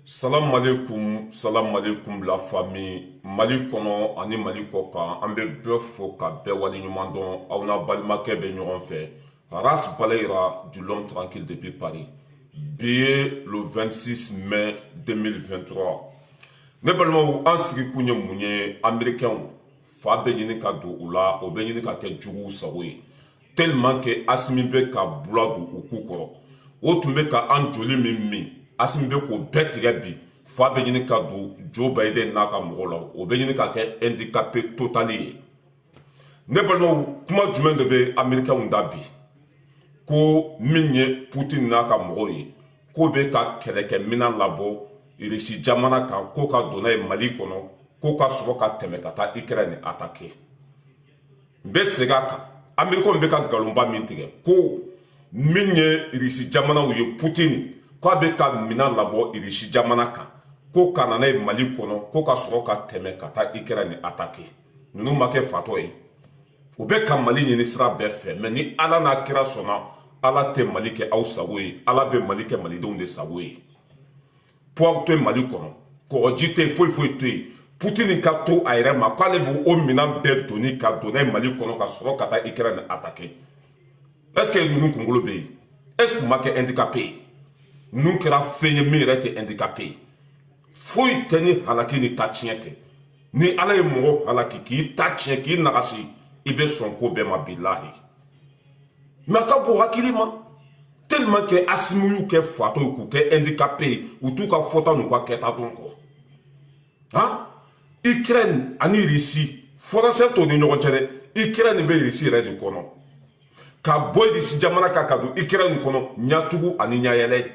Salam alaikum la famille. Mali kono ani Mali kokan an bɛ bɛɛ fo ka bɛɛ waleɲuman dɔn aw n'a balimakɛ bɛ ɲɔgɔn fɛ. Ras Balayira du l'homme tranquille depuis Paris. Bi ye le 26 mai 2023. Ne balimaw an sigi kun ye mun ye américain fa bɛ ɲini ka don u la o bɛ ɲini ka kɛ juguw sago ye. Tellement que Assimi bɛ ka bula don u k'u kɔrɔ. O tun bɛ ka an joli min Assimi bɛ k'o bɛɛ tigɛ bi fa bɛ ɲini ka don Joe Biden n'a ka mɔgɔw la o bɛ ɲini ka kɛ handicapé total ye. Ne balimaw kuma jumɛn de bɛ américain da bi ko min ye Poutine n'a ka mɔgɔw ye k'o bɛ ka kɛlɛkɛminɛn labɔ Russie jamana kan k'o ka don n'a ye Mali kɔnɔ k'o ka sɔrɔ ka tɛmɛ ka taa Ukraine attaquer. N bɛ segin a kan américain bɛ ka nkalonba min tigɛ ko min ye Russie jamanaw ye Poutine k'a bɛ ka minɛn labɔ Russie jamana kan ko ka na n'a ye Mali kɔnɔ k'o ka sɔrɔ ka tɛmɛ ka taa Ukraine attaquer. Ninnu ma kɛ fatɔ ye. U bɛ ka Mali ɲini sira bɛɛ fɛ mais ni Ala n'a kira sɔnna Ala tɛ Mali kɛ aw sago ye Ala bɛ Mali kɛ malidenw de sago ye. Pouvoir to Mali kɔnɔ kɔgɔji tɛ foyi foyi to yen Poutine ka to a yɛrɛ ma k'ale b'o minɛn bɛɛ donni ka don n'a ye Mali kɔnɔ ka sɔrɔ ka taa Ukraine attaquer. Est-ce que ninnu kunkolo bɛ yen? Est-ce que ma kɛ handicapé ye? Ninnu kɛra fɛn ye min yɛrɛ tɛ handicapé ye. Foyi tɛ ni halaki ni ta tiɲɛ tɛ. Ni Ala ye mɔgɔ halaki k'i ta tiɲɛ k'i nagasi i bɛ sɔn ko bɛɛ ma bilahi. Mais a ka bon hakili ma tellement que Assimi y'u kɛ fatɔ ye k'u kɛ handicapé ye u t'u ka fɔta n'u ka kɛta dɔn kɔ. Han? Ukraine ani Russie fɔrɔsɛ t'o ni ɲɔgɔn cɛ dɛ. Ukraine bɛ Russie yɛrɛ de kɔnɔ. Ka bɔ Russie jamana kan ka don Ukraine kɔnɔ ɲatugu ani ɲayɛlɛ.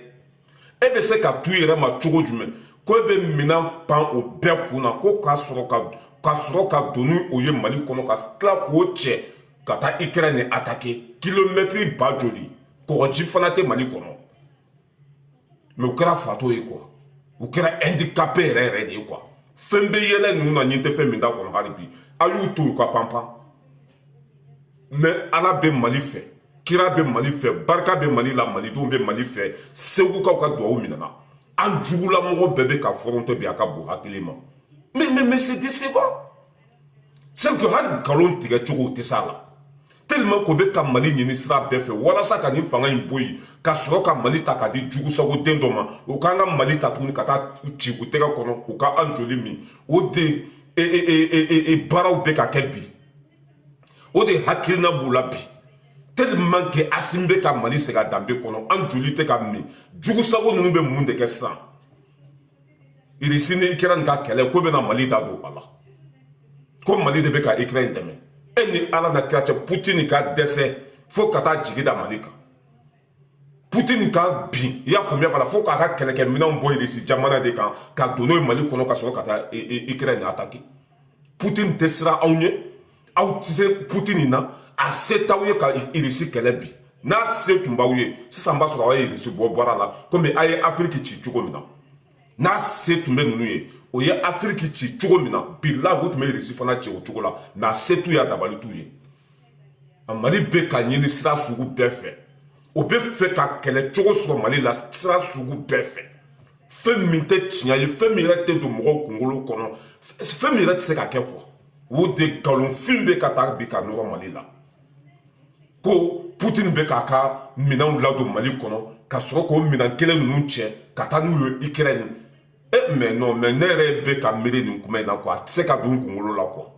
E bɛ se ka t'u yɛrɛ ma cogo jumɛn ko e bɛ minɛn pan o bɛɛ kun na ko ka sɔrɔ ka don ni o ye Mali kɔnɔ ka tila k'o cɛ ka taa Ukraine attaquer kilomètre ba joli kɔgɔji fana tɛ Mali kɔnɔ. Mais u kɛra fatɔ ye quoi u kɛra handicapé yɛrɛ yɛrɛ de ye quoi fɛn bɛ yɛlɛ ninnu na ɲin tɛ fɛn min da kɔnɔ hali bi a y'u to u ka panpan. Mais Ala bɛ Mali fɛ kira bɛ Mali fɛ barika bɛ Mali la malidenw bɛ Mali fɛ segukaw ka duwawu minɛna an jugulamɔgɔ bɛɛ bɛ ka fɔrɔntɔ bi a ka bon hakili ma. Mais c'est décevant. C'est que hali nkalon tigɛ cogo tɛ s'a la tellement k'o bɛ ka Mali ɲini sira bɛɛ fɛ walasa ka nin fanga in bɔ yen ka sɔrɔ ka Mali ta ka di jugusagoden dɔ ma u k'an ka Mali ta tuguni ka taa ci u tɛgɛ kɔnɔ u ka an joli min o de baaraw bɛ ka kɛ bi o de hakilina b'u la bi tellement que Assimi bɛ ka Mali segin a danbe kɔnɔ an joli tɛ ka min jugusago ninnu bɛ mun de kɛ sisan Russie ni Ukraine ka kɛlɛ ko bɛna Mali da don a la ko Mali de bɛ ka Ukraine dɛmɛ e ni Ala na kira cɛ Poutine ka dɛsɛ fo ka taa jigi da Mali kan Poutine ka bin i y'a faamuya b'a la fo k'a ka kɛlɛkɛminɛnw bɔ Russie jamana de kan ka don n'o ye Mali kɔnɔ ka sɔrɔ ka taa Ukraine attaquer Poutine tɛ siran aw ɲɛ aw tɛ se Poutine na a se t'aw ye ka Russie kɛlɛ bi n'a se tun b'aw ye sisan b'a sɔrɔ aw ye Russie bɔra la komi a ye Afrique ci cogo min na n'a se tun bɛ ninnu ye o ye Afrique ci cogo min na bilahi u tun bɛ Russie fana ci o cogo la mais a se t'u ye a dabali t'u ye a Mali bɛ ka ɲini sira sugu bɛɛ fɛ o bɛ fɛ ka kɛlɛ cogo sɔrɔ Mali la sira sugu bɛɛ fɛ fɛn min tɛ tiɲɛ ye fɛn min yɛrɛ tɛ don mɔgɔw kunkolo kɔnɔ fɛn min yɛrɛ tɛ se ka kɛ quoi o de nkalonfin bɛ ka taa bi ka nɔrɔ Mali la ko Poutine bɛ k'a ka minɛnw ladon Mali kɔnɔ ka sɔrɔ k'o minɛn kelen ninnu cɛ ka taa n'u ye Ukraine mais non mais ne yɛrɛ bɛ ka miiri nin kuma in na quoi a tɛ se ka don kunkolo la quoi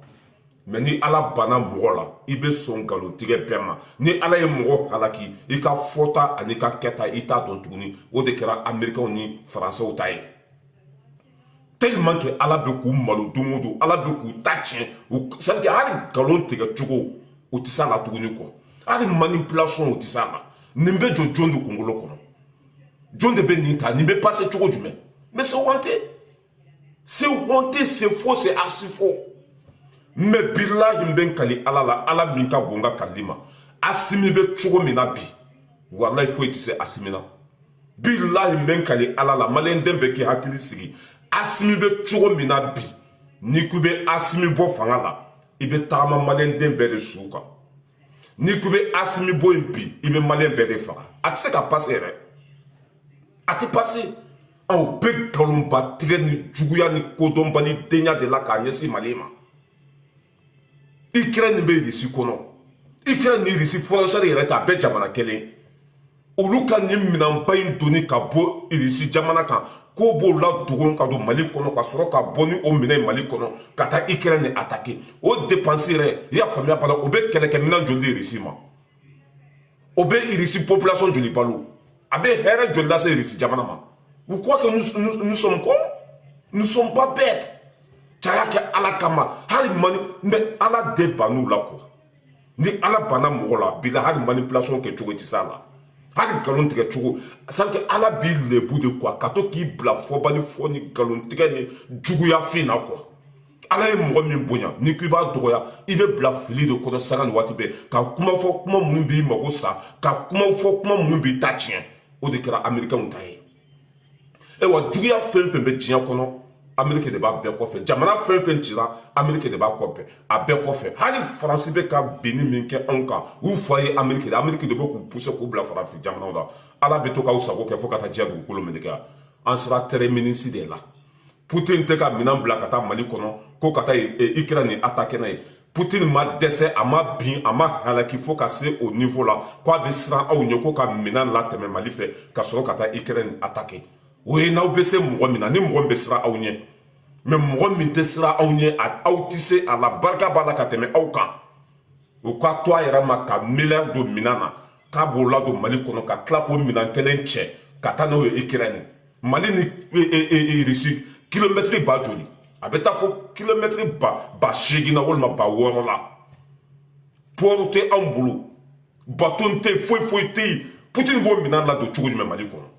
mais ni Ala banna mɔgɔ la i bɛ sɔn nkalontigɛ bɛɛ ma ni Ala ye mɔgɔ halaki i ka fɔta ani ka kɛta i t'a dɔn tuguni o de kɛra américains ni faransɛw ta ye tellement que Ala bɛ k'u malo don o don Ala bɛ k'u ta tiɲɛ c'est à dire hali nkalon tigɛ cogo o tɛ s'a la tuguni quoi hali manipulation o tɛ s'a la nin bɛ jɔ jɔn de kunkolo kɔnɔ jɔn de bɛ nin ta nin bɛ passer cogo jumɛn mais c'est honteux c'est faux c'est archi faux mais billahi n bɛ n kali Ala la Ala min ka bon n ka kalili ma Assimi bɛ cogo min na bi wallahi foyi tɛ se Assimi na billahi n bɛ n kali Ala la maliyɛn den bɛ k'i hakili sigi Assimi bɛ cogo min na bi n'i ko i bɛ Assimi bɔ fanga la i bɛ tagama maliyɛn den bɛɛ de su kan n'i ko i bɛ Assimi bɔ yen bi i bɛ maliyɛn bɛɛ de faga a tɛ se ka passer yɛrɛ a tɛ passer aw bɛ nkalonba tigɛ ni juguya ni kodɔnbali denya de la k'a ɲɛsin Mali ma. Ukraine bɛ Russie kɔnɔ. Ukraine ni Russie frontière yɛrɛ tɛ a bɛɛ jamana kelen. Olu ka nin minanba in donni ka bɔ Russie jamana kan k'o b'o ladogo ka don Mali kɔnɔ ka sɔrɔ ka bɔ ni o minɛn Mali kɔnɔ ka taa Ukraine attaquer. O dépense yɛrɛ i y'a faamuya bala o bɛ kɛlɛkɛminɛn joli de Russie ma. O bɛ Russie population joli balo. A bɛ hɛrɛ joli lase Russie jamana ma. Vous croyez que nous sommes quoi? Nous ne sommes pas bêtes. Caya kɛ Ala kama hali mani mais Ala de banu la quoi. Ni Ala bana mɔgɔ la bila hali manipulation kɛ cogo tɛ s'a la. Hali nkalon tigɛ cogo ça veut dire Ala b'i lebu de quoi ka to k'i bila fɔbali fɔ ni nkalon tigɛ ni juguya fin na quoi. Ala ye mɔgɔ min bonya ni k'i b'a dɔgɔya i bɛ bila fili de kɔnɔ sanga ni waati bɛɛ ka kuma fɔ kuma minnu b'i mago sa ka kuma fɔ kuma minnu b'i ta tiɲɛ o de kɛra Américains ta ye. Ewa juguya fɛn fɛn bɛ diɲɛ kɔnɔ Amérique de b'a bɛɛ kɔfɛ jamana fɛn fɛn cira Amérique de b'a kɔfɛ a bɛɛ kɔfɛ hali Faransi bɛ ka binni min kɛ anw kan u fa ye Amérique de bɛ k'u pousser k'u bila farafin jamanaw la Ala bɛ to k'aw sago kɛ fo ka taa diɲɛ dugukolo meleke an sera terminus de la Poutine tɛ ka minɛn bila ka taa Mali kɔnɔ ko ka taa Ukraine attaquer n'a ye Poutine ma dɛsɛ a ma bin a ma halaki fo ka se au niveau la k'a bɛ siran aw ɲɛ ko ka minɛn latɛmɛ Mali fɛ ka sɔrɔ ka taa Ukraine attaquer. Oui, n'aw bɛ se mɔgɔ min na ni mɔgɔ min bɛ siran aw ɲɛ mais mɔgɔ min tɛ siran aw ɲɛ aw tɛ se a la barika b'a la ka tɛmɛ aw kan o k'a to a yɛrɛ ma ka miliyari don minɛn na k'a b'o ladon Mali kɔnɔ ka tila k'o minɛn kelen cɛ ka taa n'o ye Ukraine Mali ni Russie kilomɛtiri ba joli a bɛ taa fɔ kilomɛtiri ba 8 na walima ba 6 la port tɛ anw bolo bateau tɛ foyi tɛ yen Poutine b'o minɛn ladon cogo jumɛn Mali kɔnɔ.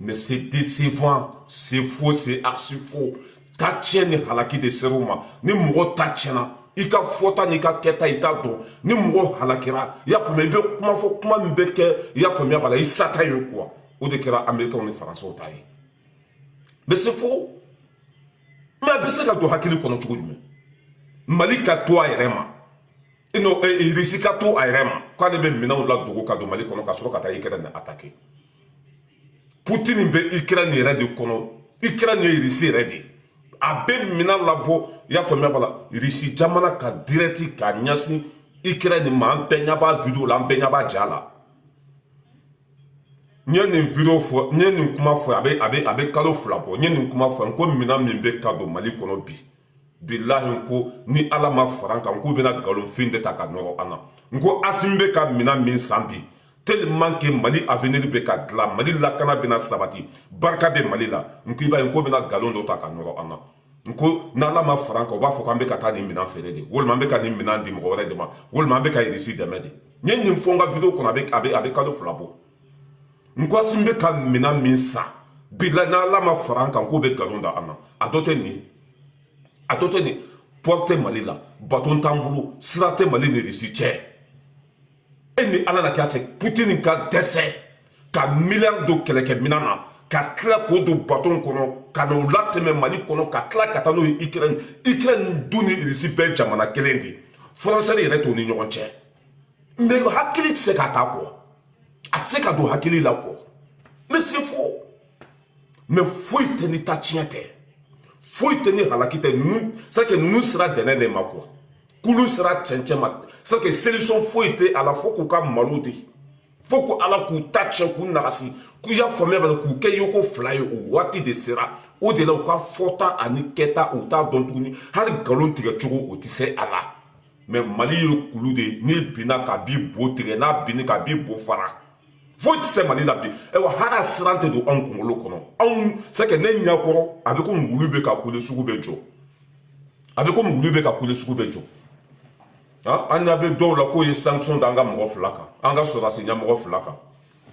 Mais c'est décevant, c'est faux, c'est archi faux. Ta tienne ni halaki de seruma. Ni mɔgɔ ta tiɲɛna. I ka fɔta ni ka kɛta i t'a dɔn. Ni mɔgɔ halakira. I y'a faamuya i bɛ kuma fɔ kuma min bɛ kɛ. I y'a faamuya bala i sata ye quoi. O de kɛra Américains ni Français ta ye. Mais c'est faux. Mais a bɛ se ka don hakili kɔnɔ cogo jumɛn. Mali ka to a yɛrɛ ma. Russie ka to a yɛrɛ ma. K'ale bɛ minɛnw ladogo ka don Mali kɔnɔ ka sɔrɔ ka taa Ukraine attaquer. Poutine bɛ Ukraine yɛrɛ de kɔnɔ Ukraine ye Russie yɛrɛ de a bɛ minɛn labɔ i y'a faamuya bala Russie jamana ka direct ka ɲɛsin Ukraine ma an bɛɛ ɲɛ b'a video la an bɛɛ ɲɛ b'a ja la n ye nin video fɔ n ye nin kuma fɔ a bɛ kalo 2 bɔ n ye nin kuma fɔ n ko minɛn min bɛ ka don Mali kɔnɔ bi bilahi ko ni Ala ma fara n kan k'u bɛna nkalonfin de ta ka nɔrɔ an na n ko Assimi bɛ ka minɛn min san bi tellement que Mali avenir bɛ ka dilan Mali lakana bɛna sabati barika bɛ Mali la n ko i b'a ye n ko bɛna nkalon dɔ ta ka nɔrɔ an na n ko n'Ala ma fara n kan u b'a fɔ k'an bɛ ka taa nin minɛn feere de walima an bɛ ka nin minɛn di mɔgɔ wɛrɛ de ma walima an bɛ ka Russie dɛmɛ de n ye nin fɔ n ka video kɔnɔ a bɛ kalo 2 bɔ n ko Assimi bɛ ka minɛn min san bila n'Ala ma fara n kan k'o bɛ nkalon da an na a dɔ tɛ nin porte Mali la bateau t'an bolo sira tɛ Mali ni Russie cɛ. E ni Ala na kɛ a cɛ Poutine ka dɛsɛ ka miliyari don kɛlɛkɛminɛn na ka tila k'o don bateau kɔnɔ ka n'o latɛmɛ Mali kɔnɔ ka tila ka taa n'o ye Ukraine dun ni Russie bɛɛ jamana kelen de frontière yɛrɛ t'o ni ɲɔgɔn cɛ mais hakili tɛ se ka taa kɔ a tɛ se ka don hakili la kɔ mais c'est faux mais foyi tɛ ni ta tiɲɛ tɛ foyi tɛ ni halaki tɛ ninnu c'est que ninnu sera dɛnɛ de ma quoi kulu sera cɛncɛn ma c'est que solution foyi tɛ a la fo k'u ka malo di fo ko Ala k'u ta tiɲɛ k'u nagasi k'u y'a faamuya bali k'u kɛ yoko 2 ye o waati de sera o de la u ka fɔta ani kɛta u t'a dɔn tuguni hali nkalon tigɛ cogo o tɛ se a la mais Mali ye kulu de n'i binna k'a b'i bo tigɛ n'a binni k'a b'i bo fara foyi tɛ se Mali la bi wa hali a siran tɛ don anw kunkolo kɔnɔ anw c'est que ne ɲɛkɔrɔ a bɛ komi wulu bɛ ka kule sugu bɛ jɔ a bɛ komi wulu bɛ ka kule sugu bɛ jɔ an ɲa bɛ dɔw la k'o ye sanction da an ka mɔgɔ 2 kan an ka sɔrɔdasi ɲɛmɔgɔ 2 kan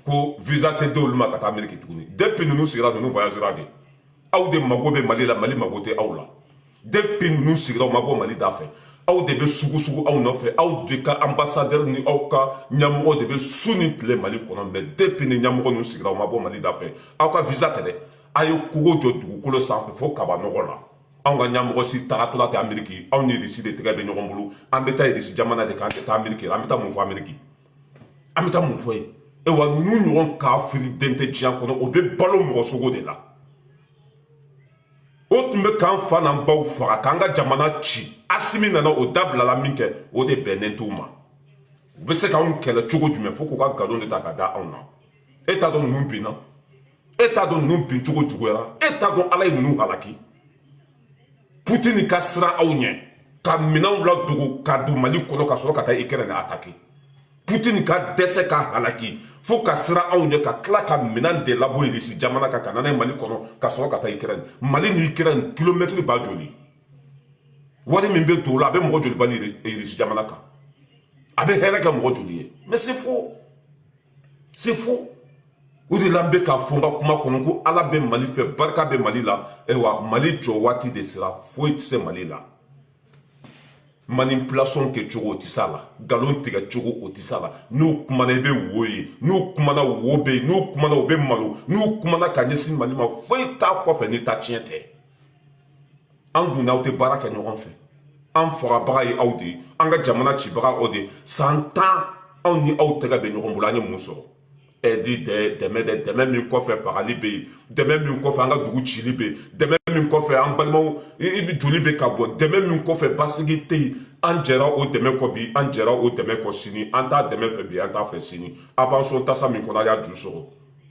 ko visa tɛ d'olu ma ka taa Amérique tuguni depuis ninnu sigira ninnu voyagera de aw de mago bɛ Mali la Mali mago tɛ aw la depuis ninnu sigira u ma bɔ Mali da fɛ aw de bɛ sugu aw nɔfɛ aw de ka ambassadeur ni aw ka ɲɛmɔgɔ de bɛ su ni tile Mali kɔnɔ mais depuis ni ɲɛmɔgɔ ninnu sigira u ma bɔ Mali da fɛ aw ka visa tɛ dɛ a ye kogo jɔ dugukolo sanfɛ fo kaba nɔgɔ la anw ka ɲɛmɔgɔ si tagatɔla tɛ Amérique anw ni Russie de tɛgɛ bɛ ɲɔgɔn bolo an bɛ taa Russie jamana de kan an tɛ taa Amérique an bɛ taa mun fɔ Amérique an bɛ taa mun fɔ ye wa ninnu ɲɔgɔn kafiri den tɛ diɲɛ kɔnɔ o bɛ balo mɔgɔ sogo de la o tun bɛ k'an fa n'an baw faga k'an ka jamana ci Asimi nana o dabilala min kɛ o de bɛnnen t'u ma u bɛ se k'anw kɛlɛ cogo jumɛn fo k'u ka nkalon de ta ka da anw na e t'a dɔn ninnu binna e t'a dɔn ninnu bin cogo juguyara e t'a dɔn Ala ye ninnu halaki Poutine ka siran aw ɲɛ ka minɛnw ladogo ka don Mali kɔnɔ ka sɔrɔ ka taa Ukraine attaquer Poutine ka dɛsɛ ka halaki fo ka siran aw ɲɛ ka tila ka minɛn de labɔ Irisi jamana kan ka na n'a ye Mali kɔnɔ ka sɔrɔ ka taa Ukraine Mali ni Ukraine kilomètre b'a joli wari min bɛ don o la a bɛ mɔgɔ joli bali Irisi jamana kan a bɛ hɛrɛ kɛ mɔgɔ joli ye mais c'est faux o de la n bɛ k'a fɔ n ka kuma kɔnɔ ko Ala bɛ Mali fɛ barika bɛ Mali la ayiwa Mali jɔ waati de sera foyi tɛ se Mali la manipulation kɛ cogo o tɛ s'a la nkalon tigɛ cogo o tɛ s'a la n'u kumana i bɛ wo ye n'u kumana wo bɛ yen n'u kumana u bɛ malo n'u kumana ka ɲɛsin Mali ma foyi t'a kɔfɛ ni ta tiɲɛ tɛ an dun n'aw tɛ baara kɛ ɲɔgɔn fɛ an fagabaga ye aw de ye an ka jamana cibaga aw de ye san 10 anw ni aw tɛgɛ bɛ ɲɔgɔn bolo an ye mun sɔrɔ aide dɛmɛ min kɔfɛ fagali bɛ yen dɛmɛ min kɔfɛ an ka dugu cili bɛ yen dɛmɛ min kɔfɛ an balimaw joli bɛ ka bɔ dɛmɛ min kɔfɛ basigi tɛ yen an jɛra o dɛmɛ kɔ bi an jɛra o dɛmɛ kɔ sini an t'a dɛmɛ fɛ bi an t'a fɛ sini a b'an sɔn tasa min kɔnɔ a y'a ju sɔrɔ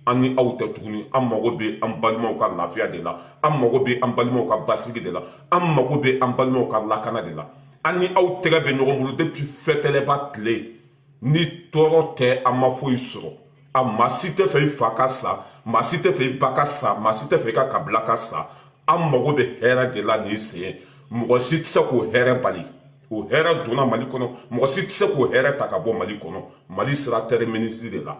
an ni aw tɛ tuguni an mago bɛ an balimaw ka lafiya de la an mago bɛ an balimaw ka basigi de la an mago bɛ an balimaw ka lakana de la an ni aw tɛgɛ bɛ ɲɔgɔn bolo depuis fɛtɛlɛba tile ni tɔɔrɔ tɛ an ma foyi sɔrɔ a maa si tɛ fɛ i fa ka sa maa si tɛ fɛ i ba ka sa maa si tɛ fɛ i ka kabila ka sa an mago bɛ hɛrɛ de la nin sen mɔgɔ si tɛ se k'o hɛrɛ bali o hɛrɛ donna Mali kɔnɔ mɔgɔ si tɛ se k'o hɛrɛ ta ka bɔ Mali kɔnɔ Mali sera terminus de la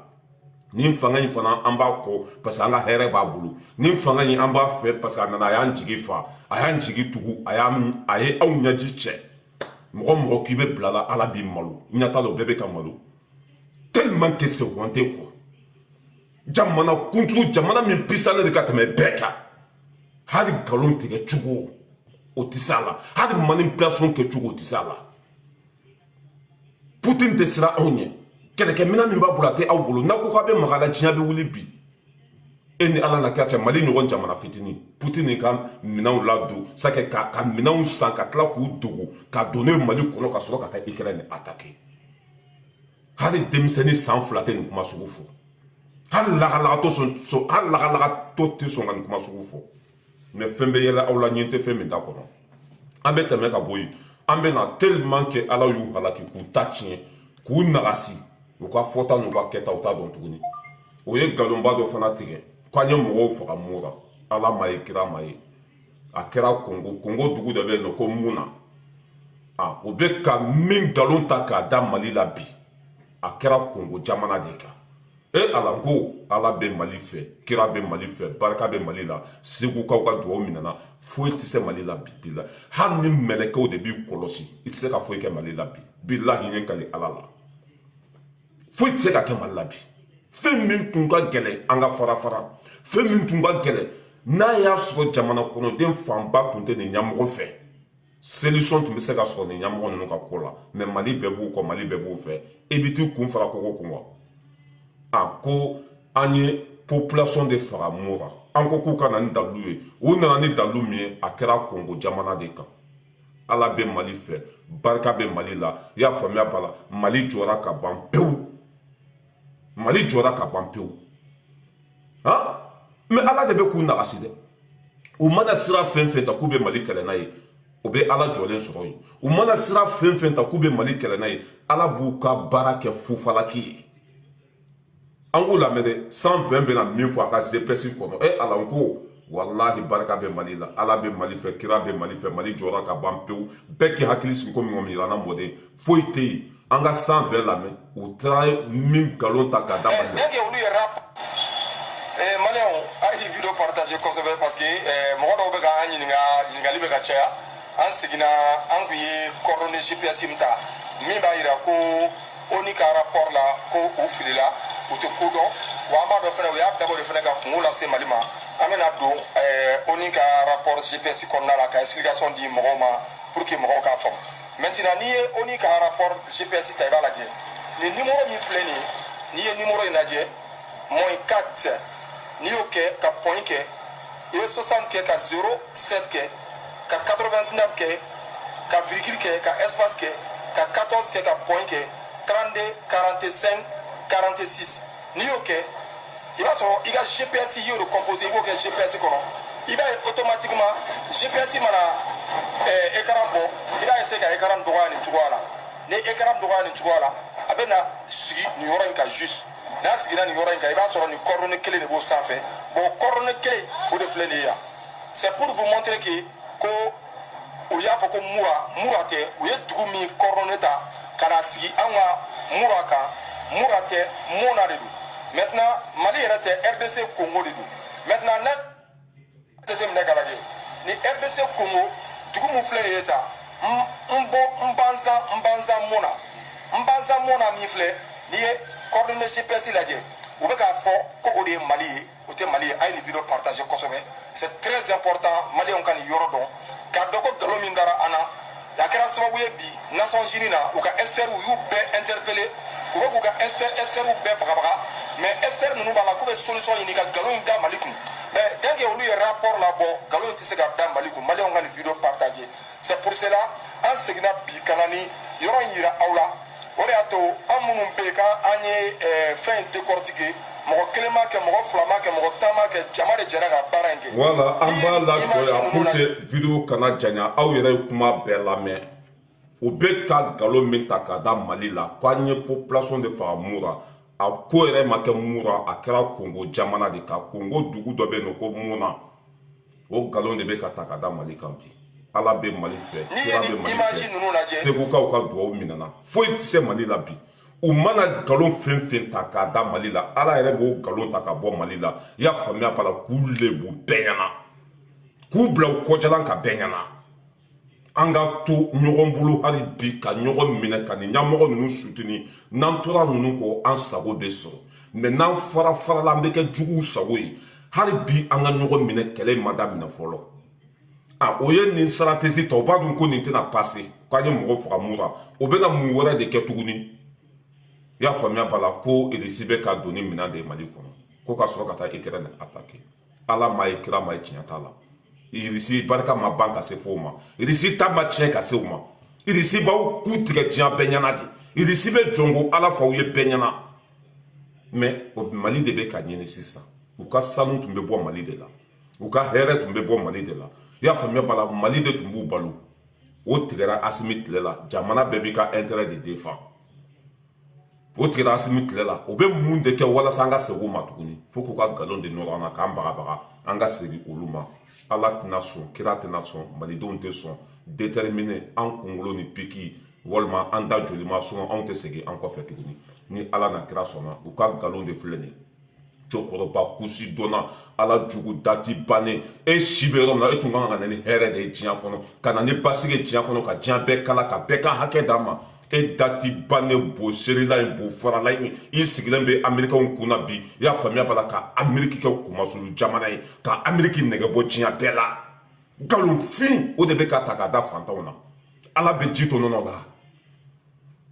nin fanga in fana an b'a kɔ parce que an ka hɛrɛ b'a bolo nin fanga in an b'a fɛ parce que a nana a y'an jigi fa a y'an jigi tugu a ye aw ɲɛji cɛ mɔgɔ mɔgɔ k'i bɛ bila la Ala b'i malo i ɲɛ t'a la o bɛɛ bɛ ka malo tellement que c'est honteux quoi jamana kunturu jamana min pisalen de ka tɛmɛ bɛɛ kan hali nkalon tigɛ cogo o tɛ s'a la hali manipulation kɛ cogo o tɛ s'a la Poutine tɛ siran anw ɲɛ kɛlɛkɛminɛn min b'a bolo a tɛ aw bolo n'a ko k'a bɛ maga la diɲɛ bɛ wuli bi e ni Ala na kɛ cɛ Mali ɲɔgɔn jamana fitinin Poutine ka minɛnw ladon sake ka minɛnw san ka tila k'u dogo ka don n'o ye Mali kɔnɔ ka sɔrɔ ka taa Ukraine attaquer hali denmisɛnnin san 2 tɛ nin kuma sugu fɔ hali lagalagatɔ tɛ sɔn ka nin kuma sugu fɔ mais fɛn bɛ yɛlɛ aw la ɲɛ tɛ fɛn min t'a kɔnɔ an bɛ tɛmɛ ka bɔ yen an bɛ na tellement que Ala y'u halaki k'u ta tiɲɛ k'u nagasi u ka fɔta n'u ka kɛta u t'a dɔn tuguni o ye nkalonba dɔ fana tigɛ k'an ye mɔgɔw faga Mura Ala ma ye kira ma ye a kɛra Kongo dugu dɔ bɛ yen nɔ ko Muna u bɛ ka min nkalon ta k'a da Mali la bi a kɛra Kongo jamana de kan Ala n ko Ala bɛ Mali fɛ kira bɛ Mali fɛ barika bɛ Mali la segukaw ka dugawu minɛna foyi tɛ se Mali la bi la hali ni mɛlɛkɛw de b'i kɔlɔsi i tɛ se ka foyi kɛ Mali la bi bilahi n kali Ala la foyi tɛ se ka kɛ Mali la bi fɛn min tun ka gɛlɛn an ka fara fɛn min tun ka gɛlɛn n'a y'a sɔrɔ jamana kɔnɔden fanba tun tɛ nin ɲɛmɔgɔ fɛ solution tun bɛ se ka sɔrɔ nin ɲɛmɔgɔ ninnu ka ko la mais Mali bɛɛ b'u kɔ Mali bɛɛ b'u fɛ i bɛ t'i kun fara kogo kun wa ko an ye population de faga Mura an ko k'u ka na ni dalu ye u nana ni dalu min ye a kɛra Kongo jamana de kan Ala bɛ Mali fɛ barika bɛ Mali la i y'a faamuya b'a la Mali jɔra ka ban pewu Mali jɔra ka ban pewu mais Ala de bɛ k'u nagasi dɛ u mana sira fɛn fɛn ta k'u bɛ Mali kɛlɛ n'a ye o bɛ Ala jɔlen sɔrɔ yen u mana sira fɛn fɛn ta k'u bɛ Mali kɛlɛ n'a ye Ala b'u ka baara kɛ fufalaki ye an k'u lamɛn dɛ 120 bɛna min fɔ a ka GPS kɔnɔ Ala n ko wallahi barika bɛ Mali la Ala bɛ Mali fɛ kira bɛ Mali fɛ Mali jɔra ka ban pewu bɛɛ k'i hakili sigi ko min ŋɔmi yirana mɔden foyi tɛ yen an ka 120 lamɛn u taara min nkalon ta k'a da Mali la Maliyɛnw a ye video partager kosɛbɛ parce que mɔgɔ dɔw bɛ k'an ɲininkali bɛ ka caya an seginna an tun ye coordonnées GPS min ta min b'a jira ko ONU ka rapport la ko u filila u tɛ ko dɔn wa an b'a dɔn fana u y'a dabɔ de fana ka kungo lase Mali ma an bɛna don ONU ka rapport GPS kɔnɔna la ka explication di mɔgɔw ma pour que mɔgɔw k'a faamu maintenant n'i ye ONU ka rapport GPS ta i b'a lajɛ nin numéro min filɛ nin ye n'i ye numéro in lajɛ -4 n'i y'o kɛ ka point kɛ i bɛ 60 kɛ ka 07 kɛ ka 89 kɛ ka virgule kɛ ka espace kɛ ka 14 kɛ ka point kɛ 32 45 46 n'i y'o kɛ i b'a sɔrɔ i ka GPS i y'o de composé i b'o kɛ GPS kɔnɔ i b'a ye automatiquement GPS mana écran bɔ i b'a essayer ka écran dɔgɔya nin cogoya la ni écran dɔgɔya nin cogoya la a bɛ na sigi nin yɔrɔ in kan juste n'a sigira nin yɔrɔ in kan i b'a sɔrɔ nin coordonnée kelen de b'o sanfɛ bon coordonnée kelen o de filɛ nin ye yan c'est pour vous montrer que ko u y'a fɔ ko mura tɛ u ye dugu min coordonnée ta ka na sigi an ka mura kan mura tɛ mona de don maintenant Mali yɛrɛ tɛ RDC Congo de don maintenant ne tɛ minɛ k'a lajɛ ni RDC Congo dugu min filɛ nin ye tan Mbanza Mona min filɛ n'i ye coordonnée GPS lajɛ u bɛ k'a fɔ ko o de ye Mali ye o tɛ Mali ye a ye nin vidéo partager kosɛbɛ c'est très important maliyɛnw ka nin yɔrɔ dɔn k'a dɔn ko nkalon min dara an na a kɛra sababu ye bi Nations Unies na u ka experts u y'u bɛɛ interpellé u bɛ k'u ka experts bɛɛ bagabaga mais experts ninnu b'a la k'u bɛ solution ɲini ka nkalon in da Mali kun mais tant que olu ye rapport labɔ nkalon in tɛ se ka da Mali kun maliyɛnw ka nin vidéo partager c'est pour cela an seginna bi ka na ni yɔrɔ in yira aw la o de y'a to an minnu bɛ yen k'an ye fɛn in décortiquer mɔgɔ kelen m'a kɛ mɔgɔ fila m'a kɛ mɔgɔ tan m'a kɛ jama de jɛra ka baara in kɛ. Voilà an b'a lajɔ yan pour que vidéo kana janya aw yɛrɛ ye kuma bɛɛ lamɛn u bɛ ka nkalon min ta ka da Mali la k'an ye population de faga mura a ko yɛrɛ ma kɛ mura a kɛra Congo jamana de kan Congo dugu dɔ bɛ yen nɔ ko Muna o nkalon de bɛ ka ta ka da Mali kan bi. Ala bɛ Mali fɛ kira bɛ Mali fɛ segukaw ka dugawu minɛna foyi tɛ se Mali la bi u mana nkalon fɛn fɛn ta k'a da Mali la Ala yɛrɛ b'o nkalon ta ka bɔ Mali la i y'a faamuya b'a la k'u lebu bɛɛ ɲɛna k'u bila u kɔjalan ka bɛɛ ɲɛna an ka to ɲɔgɔn bolo hali bi ka ɲɔgɔn minɛ ka nin ɲɛmɔgɔ ninnu suteni n'an tora ninnu kɔ an sago bɛ sɔrɔ mais n'an fara-farala an bɛ kɛ juguw sago ye hali bi an ka ɲɔgɔn minɛ kɛlɛ ma daminɛ fɔlɔ. O ye nin stratégie ta o b'a dɔn ko nin tɛna passer k'an ye mɔgɔ faga mura o bɛna mun wɛrɛ de kɛ tuguni i y'a faamuya b'a la ko Russie bɛ ka don ni minɛn de ye Mali kɔnɔ ko ka sɔrɔ ka taa Ukraine attaquer Ala ma ye kira ma ye tiɲɛ t'a la Russie barika ma ban ka se fo ma Russie ta ma tiɲɛ ka se o ma Russie b'aw ku tigɛ diɲɛ bɛɛ ɲɛna de Russie bɛ jɔnko Ala f'aw ye bɛɛ ɲɛna mais Mali de bɛ ka ɲini sisan u ka sanu tun bɛ bɔ Mali de la u ka hɛrɛ tun bɛ bɔ Mali de la i y'a faamuya b'a la Mali de tun b'u balo o tigɛra Asimi tile la jamana bɛɛ b'i ka intérêt de défend o tigɛra Asimi tile la o bɛ mun de kɛ walasa an ka segin o ma tuguni fo k'u ka nkalon de nɔrɔ an na k'an bagabaga an ka segin olu ma Ala tɛna sɔn kira tɛna sɔn malidenw tɛ sɔn déterminé an kunkolo ni piki walima an da joli ma sɔn anw tɛ segin an kɔfɛ tuguni ni Ala na kira sɔnna u ka nkalon de filɛ nin ye cɛkɔrɔba kusi dɔnna Ala jugu dati bannen e si bɛ yɔrɔ min na e tun kan ka na ni hɛrɛ de ye diɲɛ kɔnɔ ka na ni basigi ye diɲɛ kɔnɔ ka diɲɛ bɛɛ kala ka bɛɛ ka hakɛ d'a ma e dati bannen bo serila yen bo farala yen i sigilen bɛ Américains kunna bi i y'a faamuya b'a la ka Amérique kɛ kumasulu jamana ye ka Amérique nɛgɛ bɔ diɲɛ bɛɛ la nkalonfin o de bɛ ka ta ka da fantanw na Ala bɛ ji to nɔnɔ la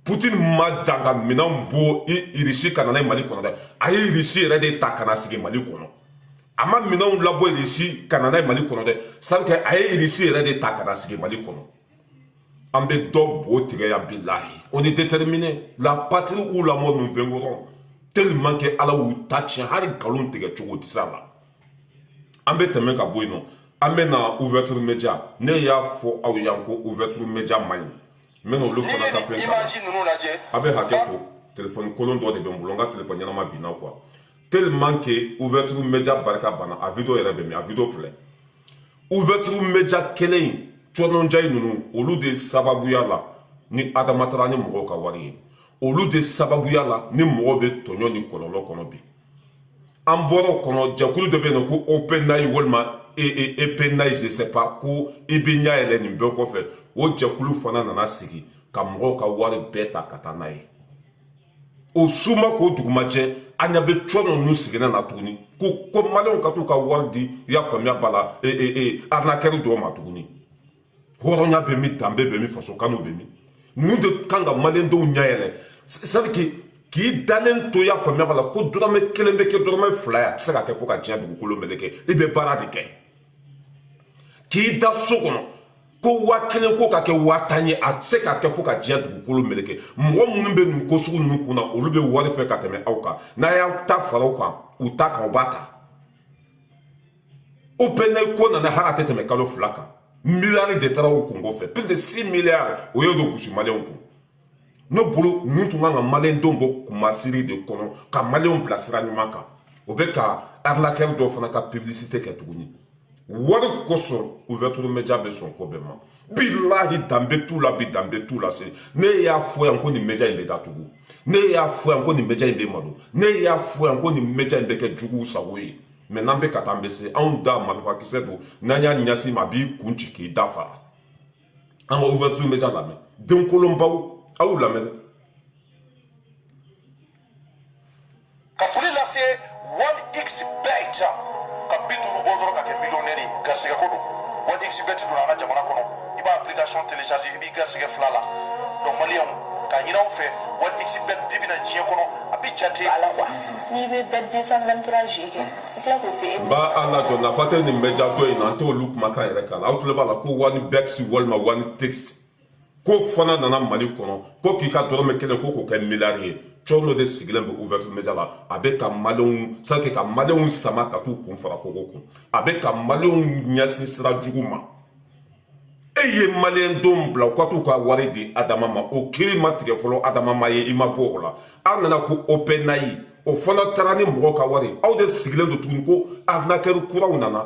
Poutine ma dan ka minɛnw bɔ Russie ka na n'a ye Mali kɔnɔ dɛ a ye Russie yɛrɛ de ta ka na sigi Mali kɔnɔ a ma minɛnw labɔ Russie ka na n'a ye Mali kɔnɔ dɛ c'est à dire a ye Russie yɛrɛ de ta ka na sigi Mali kɔnɔ an bɛ dɔ bo tigɛ yan bilahi on est déterminé la patrie ou la mort nous vaincrons tellement que Ala y'u ta tiɲɛ hali nkalon tigɛ cogo tɛ s'a la an bɛ tɛmɛ ka bɔ yen nɔ an bɛ na ouverture média ne y'a fɔ aw ye yan ko ouverture média man ɲi mais olu fana ka fɛn a bɛ hakɛ to téléphone kolon dɔ de bɛ n bolo n ka téléphone ɲɛnama binna quoi tellement que ouverture média barika banna a vidéo yɛrɛ bɛ min a vidéo filɛ ouverture média kelen in tɔnɔnjayi ninnu olu de sababuya la ni Adama taara ni mɔgɔw ka wari ye olu de sababuya la ni mɔgɔw bɛ tɔɲɔ ni kɔlɔlɔ kɔnɔ bi an bɔra o kɔnɔ jɛkulu dɔ bɛ yen nɔ ko OPENAI walima EPENAI je sais pas ko i bɛ ɲɛ yɛlɛ nin bɛɛ kɔfɛ o jɛkulu fana nana sigi ka mɔgɔw ka wari bɛɛ ta ka taa n'a ye o su ma k'o dugumajɛ an ɲɛ bɛ tɔnɔ ninnu sigilen na tuguni ko maliyɛnw ka t'u ka wari di i y'a faamuya b'a la arnaqueur dɔw ma tuguni hɔrɔnya bɛ min danbe bɛ min fasokanu bɛ min ninnu de kan ka maliyɛn dɔw ɲɛ yɛlɛ c'est à dire k'i dalen to i y'a faamuya b'a la ko dɔrɔmɛ kelen bɛ kɛ dɔrɔmɛ fila ye a tɛ se ka kɛ fo ka diɲɛ dugukolo meleke i bɛ baara de kɛ k'i da so kɔnɔ ko 1000 ko ka kɛ 10 ye a tɛ se ka kɛ fo ka diɲɛ dugukolo meleke mɔgɔ minnu bɛ nin ko sugu ninnu kunna olu bɛ wari fɛ ka tɛmɛ aw kan n'a y'aw ta fara aw kan u ta kan u b'a ta o bɛɛ n'a ko nana hali a tɛ tɛmɛ kalo 2 kan miliyari de taara o kungo fɛ plus de 6 milliards o y'o don gosi maliyɛnw kun ne bolo ninnu tun kan ka maliyɛndenw bɔ kumasiri de kɔnɔ ka maliyɛnw bila sira ɲuman kan o bɛ ka arnaqueur dɔw fana ka publicité kɛ tuguni wari kosɔn ouverture média bɛ sɔn ko bɛɛ ma bilahi danbe t'u la bi danbe t'u la se ne y'a fɔ yan ko nin média in bɛ datugu ne y'a fɔ yan ko nin média in bɛ malo ne y'a fɔ yan ko nin média in bɛ kɛ juguw sago ye mɛ n'an bɛ ka taa an bɛ se anw da marifakisɛ don n'an y'a ɲɛsin ma a b'i kun ci k'i da fara an ka ouverture média lamɛn denkolonbaw aw lamɛn ka foli lase 1xBet ka 50 bɔ dɔrɔn ka kɛ millionnaire ye garisɛgɛ ko don 1xBet donna an ka jamana kɔnɔ i b'a application télécharger i b'i garisɛgɛ fila la donc maliyɛnw ka ɲini aw fɛ 1xBet bi bɛna diɲɛ kɔnɔ a bi jate ala quoi n'i bɛ bet 223 G kɛ i filɛ k'o fɛ ba ala jɔ nafa tɛ nin média dɔ in na an t'olu kumakan yɛrɛ k'a la aw tulo b'a la ko 1bex walima 1tix ko fana nana mali kɔnɔ ko k'i ka dɔrɔmɛ 1 ko k'o kɛ miliyari ye cɔn dɔ de sigilen bɛ ouverture média la a bɛ ka maliyɛnw sanke ka maliyɛnw sama ka t'u kun fara kogo kun a bɛ ka maliyɛnw ɲɛsin sira jugu ma e ye maliyɛndenw bila u ka t'u ka wari di adama ma o kiri ma tigɛ fɔlɔ adama ma ye i ma bɔ o la aw nana ko OPENAI o fana taara ni mɔgɔ ka wari aw de sigilen don tuguni ko arnaqueur kuraw nana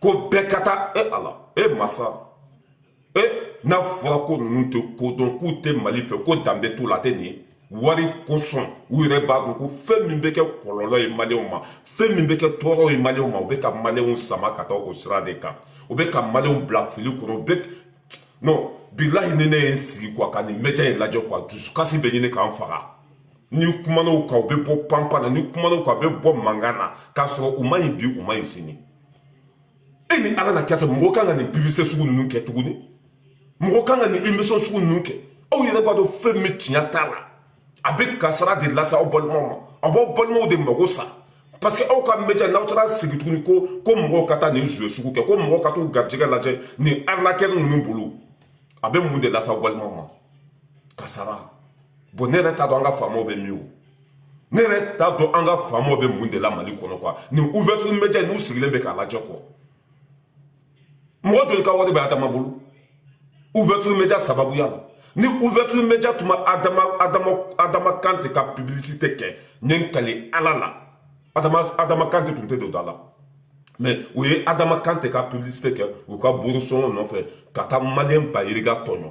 ko bɛɛ ka taa e ala e masa n'a fɔra ko ninnu tɛ ko dɔn k'u tɛ mali fɛ ko danbe t'u la a tɛ nin ye wari kosɔn u yɛrɛ b'a dɔn ko fɛn min bɛ kɛ kɔlɔlɔ ye maliyɛnw ma fɛn min bɛ kɛ tɔɔrɔ ye maliyɛnw ma u bɛ ka maliyɛnw sama ka taa o sira de kan u bɛ ka maliyɛnw bila fili kɔnɔ u bɛ non bilahi ni ne ye n sigi quoi ka nin média in lajɛ quoi dusukasi bɛ ɲini k'an faga ni kumanaw kan u bɛ bɔ panpan na ni kumanaw kan u bɛ bɔ mankan na k'a sɔrɔ u ma ɲi bi u ma ɲi sini e ni ala na kɛ mɔgɔ kan ka nin publicité sugu ninnu kɛ tuguni mɔgɔ kan ka nin émission sugu ninnu kɛ aw yɛrɛ b'a dɔn fɛn min tiɲɛ t'a la a bɛ kasara de lase aw balimaw ma a b'aw balimaw de mago sa parce que aw ka média n'aw taara sigi tuguni ko mɔgɔw ka taa nin jouer sugu kɛ ko mɔgɔw ka t'u garijɛgɛ lajɛ nin arnaqueur ninnu bolo a bɛ mun de lase aw balimaw ma kasara bon ne yɛrɛ t'a dɔn an ka faamaw bɛ min o ne yɛrɛ t'a dɔn an ka faamaw bɛ mun de la mali kɔnɔ quoi nin ouverture média n'u sigilen bɛ k'a lajɛ kɔ mɔgɔ joli ka wari bɛ adama bolo ouverture média sababuya la ni ouverture média tuma adama kante ka publicité kɛ ɲɛ kale ala la adama kante tun tɛ don da la mais u ye adama kante ka publicité kɛ u ka burusɔngɔ nɔfɛ ka taa maliyɛn bayiriga tɔɲɔ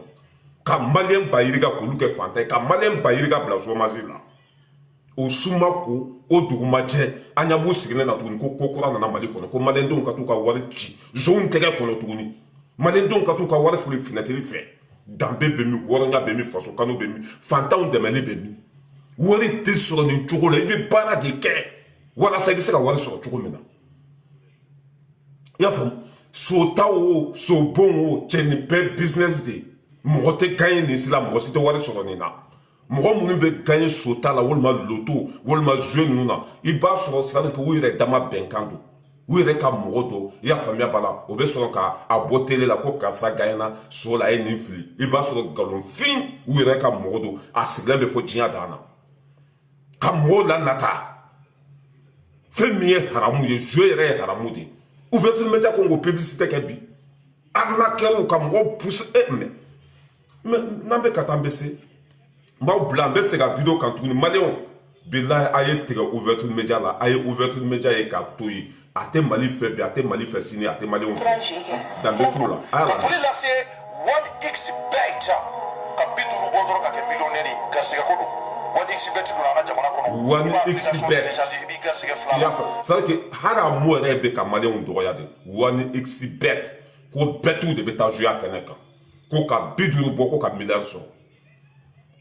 ka maliyɛn bayiriga k'olu kɛ fantan ye ka maliyɛn bayiriga bila chômage la o suma ko o dugumajɛ an ɲa b'u sigilen na tuguni ko kura nana mali kɔnɔ ko maliyɛndenw ka t'u ka wari ci zon tɛgɛ kɔnɔ tuguni maliyɛndenw ka t'u ka wari fili finɛtiri fɛ danbe bɛ min wɔrɔnya bɛ min faso kanu bɛ min fantanw dɛmɛli bɛ min wari tɛ sɔrɔ nin cogo la i bɛ baara de kɛ walasa i bɛ se ka wari sɔrɔ cogo min na i y'a faamu sota o sobon o cɛ nin bɛɛ business de mɔgɔ tɛ gagné nin si la mɔgɔ si tɛ wari sɔrɔ nin na mɔgɔ minnu bɛ gagné sota la walima loto walima jeu ninnu na i b'a sɔrɔ c'est à dire que u yɛrɛ dama bɛnkan don u yɛrɛ ka mɔgɔ dɔ i y'a faamuya b'a la o bɛ sɔrɔ ka a bɔ télé la ko karisa gagné na so la a ye nin fili i b'a sɔrɔ nkalonfin u yɛrɛ ka mɔgɔ dɔ a sigilen bɛ fɔ diɲɛ dan na ka mɔgɔw la nata fɛn min ye haramu ye jeu yɛrɛ ye haramu de ye ouverture média ko n ko publicité kɛ bi arnaqueur ka mɔgɔw pousse mais n'an bɛ ka taa an bɛ se n b'aw bila an bɛ se ka vidéo kan tuguni maliyɛnw bilahi a ye tigɛ ouverture média la a ye ouverture média ye k'a to yen a tɛ mali fɛ bi a tɛ mali fɛ sini a tɛ maliyɛnw fɛ danbe t'u la a y'a ka foli lase 1xBet ka 50 bɔ dɔrɔn ka kɛ millionnaire ye garisɛgɛ ko don 1xBet donna an ka jamana kɔnɔ 1xBet i b'i garisɛgɛ fila la c'est à dire que hali a mot yɛrɛ bɛ ka maliyɛnw dɔgɔya de 1xBet ko bɛtiw de bɛ taa jouer a kɛnɛ kan ko ka 50 bɔ ko ka miliyari sɔrɔ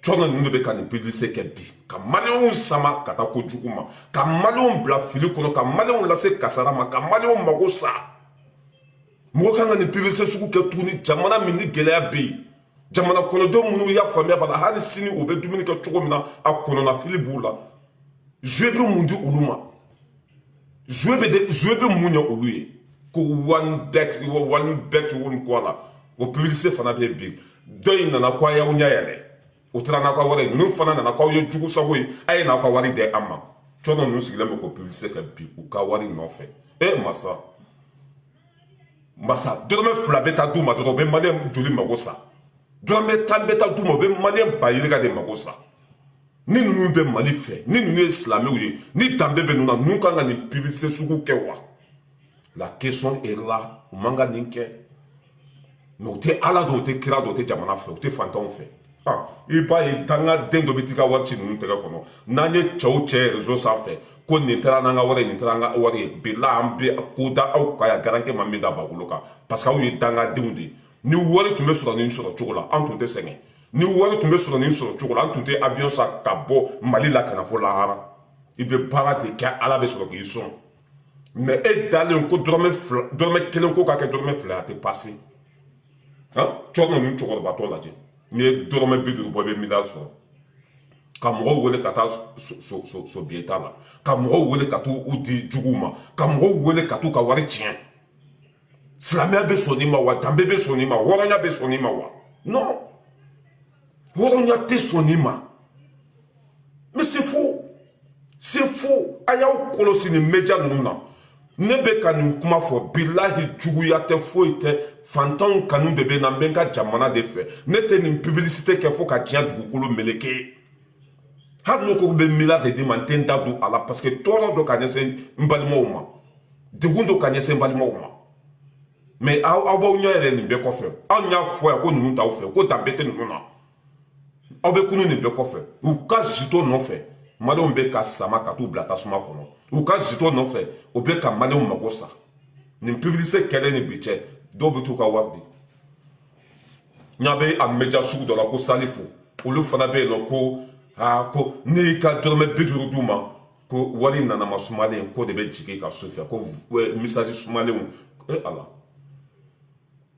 cɔnɔ ninnu de bɛ ka nin publicité kɛ bi ka maliyɛnw sama ka taa kojugu ma ka maliyɛnw bila fili kɔnɔ ka maliyɛnw lase kasara ma ka maliyɛnw mago sa mɔgɔ kan ka nin publicité sugu kɛ tuguni jamana min ni gɛlɛya bɛ yen jamana kɔnɔdenw minnu y'a faamuya b'a la hali sini u bɛ dumuni kɛ cogo min na a kɔnɔna fili b'u la jouer bɛ mun di olu ma jouer bɛ mun ɲɛ olu ye ko one bet won ko la o publicité fana be big doy na ko ya unya yele o tra na ko wari nu fana na ko yo jugu sago yi ay na ko wari de amma chono nu sigile me ko publicité ka bi o ka wari no fe masa dɔrɔmɛ fila bɛ taa d'u ma dɔrɔn o bɛ maliyɛn joli mago sa dɔrɔmɛ tan bɛ taa d'u ma o bɛ maliyɛn bayirika de mago sa ni ninnu bɛ mali fɛ ni ninnu ye silamɛw ye ni danbe bɛ ninnu na ninnu kan ka nin publicité sugu kɛ wa la question est là o man ka nin kɛ mais o tɛ ala dɔn o tɛ kira dɔn o tɛ jamana fɛ o tɛ fantanw fɛ i b'a ye dangaden dɔ bɛ t'i ka wari ci ninnu tɛgɛ kɔnɔ n'an ye cɛw cɛ réseau sanfɛ ko nin taara n'an ka wari nin taara an ka wari ye bila an bɛ ko da aw ka yan garankɛ ma min da bakolo kan parce que aw ye dangadenw de ye ni wari tun bɛ sɔrɔ nin sɔrɔ cogo la an tun tɛ sɛgɛn ni wari tun bɛ sɔrɔ nin sɔrɔ cogo la an tun tɛ avion san ka bɔ mali la ka na fɔ lahara i bɛ baara de kɛ ala bɛ sɔrɔ k'i sɔn mais e dalen ko dɔrɔmɛ kelen ko ka kɛ dɔrɔmɛ fila a tɛ passé cɔrɔ ninnu cɛkɔrɔbatɔ lajɛ n'i ye dɔrɔmɛ 50 bɔ i bɛ miliyari sɔrɔ ka mɔgɔw wele ka taa so biyeta la ka mɔgɔw wele ka t'u di juguw ma ka mɔgɔw wele ka t'u ka wari tiɲɛ silamɛya bɛ sɔn nin ma wa danbe bɛ sɔn nin ma hɔrɔnya bɛ sɔn nin ma wa non hɔrɔnya tɛ sɔn nin ma mais c'est faux a y'aw kɔlɔsi nin média ninnu na ne bɛ ka nin kuma fɔ bilahi juguya tɛ foyi tɛ fantanw kanu de bɛ na n bɛ n ka jamana de fɛ ne tɛ nin publicité kɛ fo ka diɲɛ dugukolo meleke hali n'o ko bɛ miliyari de di ma n tɛ n da don a la parce que tɔɔrɔ dɔ ka ɲɛsin n balimaw ma degun dɔ ka ɲɛsin n balimaw ma mais aw b'aw ɲɛ yɛrɛ nin bɛɛ kɔfɛ anw y'a fɔ yan ko ninnu t'aw fɛ ko danbe tɛ ninnu na aw bɛ kunu nin bɛɛ kɔfɛ u ka zito nɔfɛ maliyɛnw bɛ ka sama ka t'u bila tasuma kɔnɔ u ka zito nɔfɛ u bɛ ka maliyɛnw mago sa nin publicité kɛlɛ ni bi cɛ dɔw bɛ t'u ka wari di n y'a bɛ a média sugu dɔ la ko salifu olu fana bɛ yen nɔ ko n'i y'i ka dɔrɔmɛ 50 d'u ma ko wari nana ma sumalen ko de bɛ jigin ka so fɛ ko message sumalenw ala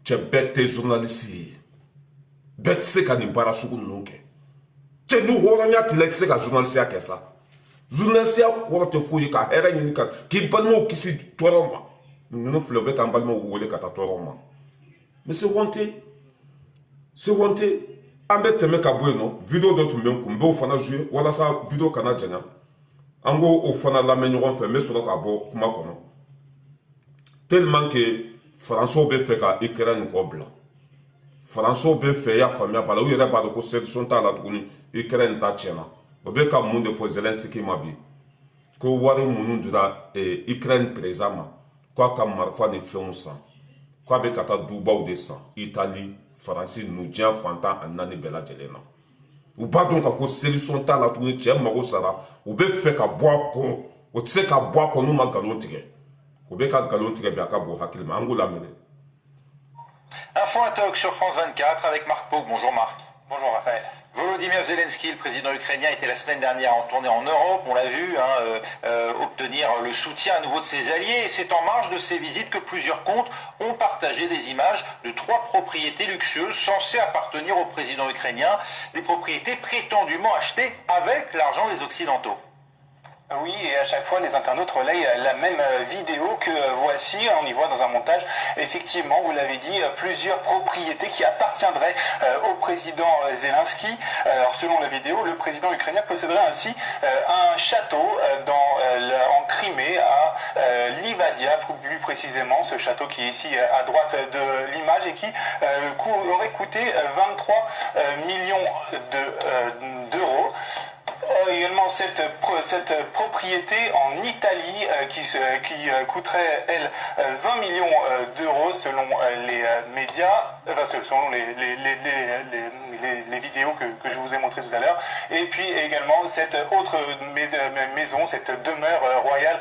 cɛ bɛɛ tɛ journaliste ye bɛɛ tɛ se ka nin baara sugu ninnu kɛ cɛ ni hɔrɔnya t'i la i tɛ se ka journalisiya kɛ sa journalisiya kɔrɔ tɛ foyi ye ka hɛrɛ ɲini ka k'i balimaw kisi tɔɔrɔ ma ninnu filɛ u bɛ k'an balimaw wele ka taa tɔɔrɔ ma mais c'est honte an bɛ tɛmɛ ka bɔ yen nɔ video dɔ tun bɛ n kun n b'o fana jouer walasa video kana janya an k'o fana lamɛn ɲɔgɔn fɛ n bɛ sɔrɔ ka bɔ kuma kɔnɔ tellement que faransɛw bɛ fɛ ka Ukraine kɔ bila faransɛw bɛ fɛ i y'a faamuya b'a la u yɛrɛ b'a dɔn ko solution t'a la tuguni Ukraine ta tiɲɛna o bɛ ka mun de fɔ Zelensky ma bi ko wari minnu dira Ukraine président ma k'a ka marifa ni fɛnw san k'a bɛ ka taa dubaw de san Italie Faransi ninnu diɲɛ fantan a 4 bɛɛ lajɛlen na u b'a dɔn k'a fɔ solution t'a la tuguni cɛ mago sara u bɛ fɛ ka bɔ a kɔ o tɛ se ka bɔ a kɔ n'u ma nkalon tigɛ u bɛ ka nkalon tigɛ bi a ka bon hakili ma an k'o lamɛn. Info à Talk sur France 24 avec Marc Pau. Bonjour Marc. Bonjour Raphaël. Volodymyr Zelensky, le président ukrainien, était la semaine dernière en tournée en Europe, on l'a vu, obtenir le soutien à nouveau de ses alliés. Et c'est en marge de ces visites que plusieurs comptes ont partagé des images de 3 propriétés luxueuses censées appartenir au président ukrainien, des propriétés prétendument achetées avec l'argent des Occidentaux. Oui, et à chaque fois, les internautes relayent la même vidéo que voici. On y voit dans un montage, effectivement, vous l'avez dit, plusieurs propriétés qui appartiendraient au président Zelensky. Alors, selon la vidéo, le président ukrainien posséderait ainsi un château en Crimée, à Livadia, plus précisément, ce château qui est ici à droite de l'image et qui aurait coûté 23 millions d'euros. Également cette propriété en Italie qui coûterait, elle, 20 millions d'euros selon les médias, selon les vidéos que je vous ai montrées tout à l'heure. Et puis également cette autre maison, cette demeure royale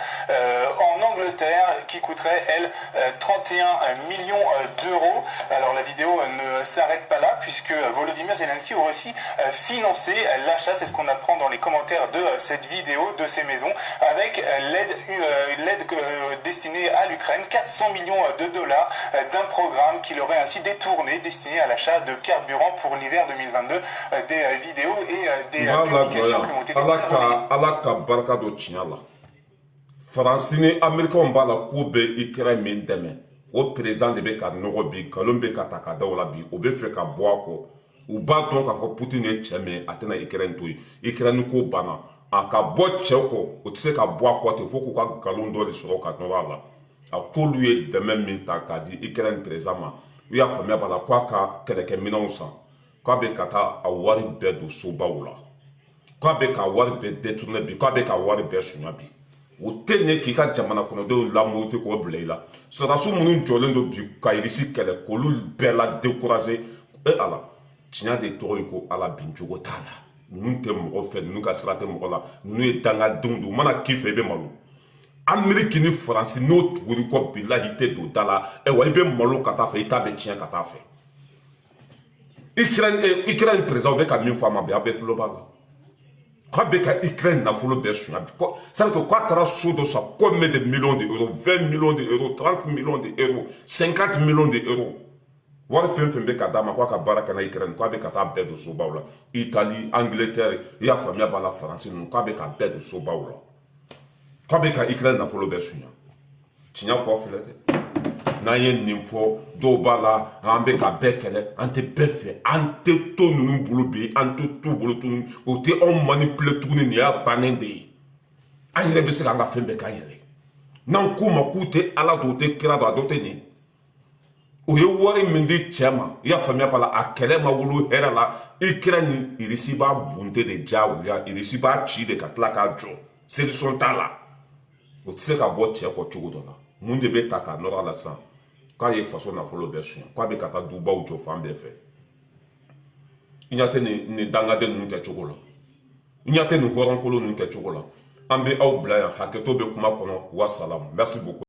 en Angleterre qui coûterait, elle, 31 millions d'euros. Alors la vidéo ne s'arrête pas là puisque Volodymyr Zelensky aurait aussi financé l'achat, c'est ce qu'on apprend dans les commentaires de cette vidéo, de ces maisons, avec l'aide destinée à l'Ukraine, 400 millions de dollars d'un programme qu'il aurait ainsi détourné, destiné à l'achat de carburant pour l'hiver 2022, des vidéos et des publications qui ont été faransi ni américain b'a la ko bɛ Ukraine min dɛmɛ o président de bɛ ka nɔgɔ bi nkalon bɛ ka ta ka da o la bi o bɛ fɛ ka bɔ a kɔ u b'a dɔn k'a fɔ Poutine ye cɛ min a tɛna Ukraine to yen Ukraine ko banna a ka bɔ cɛw kɔ o tɛ se ka bɔ a kɔ ten fo k'u ka nkalon dɔ de sɔrɔ ka nɔrɔ a la a k'olu ye dɛmɛ min ta k'a di Ukraine président ma u y'a faamuya b'a la k'a ka kɛlɛkɛminɛnw san k'a bɛ ka taa a wari bɛɛ don sobaw la k'a bɛ ka wari bɛɛ détourner bi k'a bɛ ka wari bɛɛ suɲa bi o tɛ ɲɛ k'i ka jamana kɔnɔdenw lamurute k'o bila i la sɔrɔdasiw minnu jɔlen don bi ka irisi kɛlɛ k'olu bɛɛ la décourager ala tiɲɛ de tɔgɔ ye ko ala bin cogo t'a la ninnu tɛ mɔgɔ fɛ ninnu ka sira tɛ mɔgɔ la ninnu ye dangadenw de u mana k'i fɛ i bɛ malo Amérique ni Faransi n'o tuguri kɔ bilahi tɛ don da la wa i bɛ malo ka taa fɛ i t'a bɛ tiɲɛ ka taa fɛ Ukraine président bɛ ka min fɔ a ma bi a bɛ tulo b'a la k'a bɛ ka Ukraine nafolo bɛɛ suɲa bi c'est à dire que k'a taara so dɔ san combien de millions d'euros 20 millions d'euros 30 millions d'euros 50 millions d'euros wari fɛn fɛn bɛ ka d'a ma k'a ka baara kɛ n'a Ukraine k'a bɛ ka taa bɛɛ don sobaw la Italie Angleterre i y'a faamuya b'a la Faransi ninnu k'a bɛ ka bɛɛ don sobaw la k'a bɛ ka Ukraine nafolo bɛɛ suɲa tiɲɛ kɔ filɛ dɛ n'an ye nin fɔ dɔw b'a la an bɛ ka bɛɛ kɛlɛ an tɛ bɛɛ fɛ an tɛ to ninnu bolo bi an tɛ t'u bolo tuguni o tɛ anw manipulé tuguni nin y'a bannen de ye an yɛrɛ bɛ se k'an ka fɛn bɛɛ k'an yɛrɛ n'an k'u ma k'u tɛ ala don u tɛ kira don a dɔ tɛ nin o ye wari min di cɛ ma i y'a faamuya b'a la a kɛlɛ ma wolo hɛrɛ la i kira ni irisi b'a bunte de diyagoya irisi b'a ci de ka tila k'a jɔ solution t'a la o tɛ se ka bɔ cɛ kɔ cogo dɔ la mun de bɛ ta ka nɔrɔ a la sisan k'a ye faso nafolo bɛɛ suɲɛ k'a bɛ ka taa dubaw jɔ fan bɛɛ fɛ i ɲɛ tɛ nin dangaden ninnu kɛ cogo la i ɲɛ tɛ nin hɔrɔnkolo ninnu kɛ cogo la an bɛ aw bila yan hakɛto bɛ kuma kɔnɔ wasalamu merci beaucoup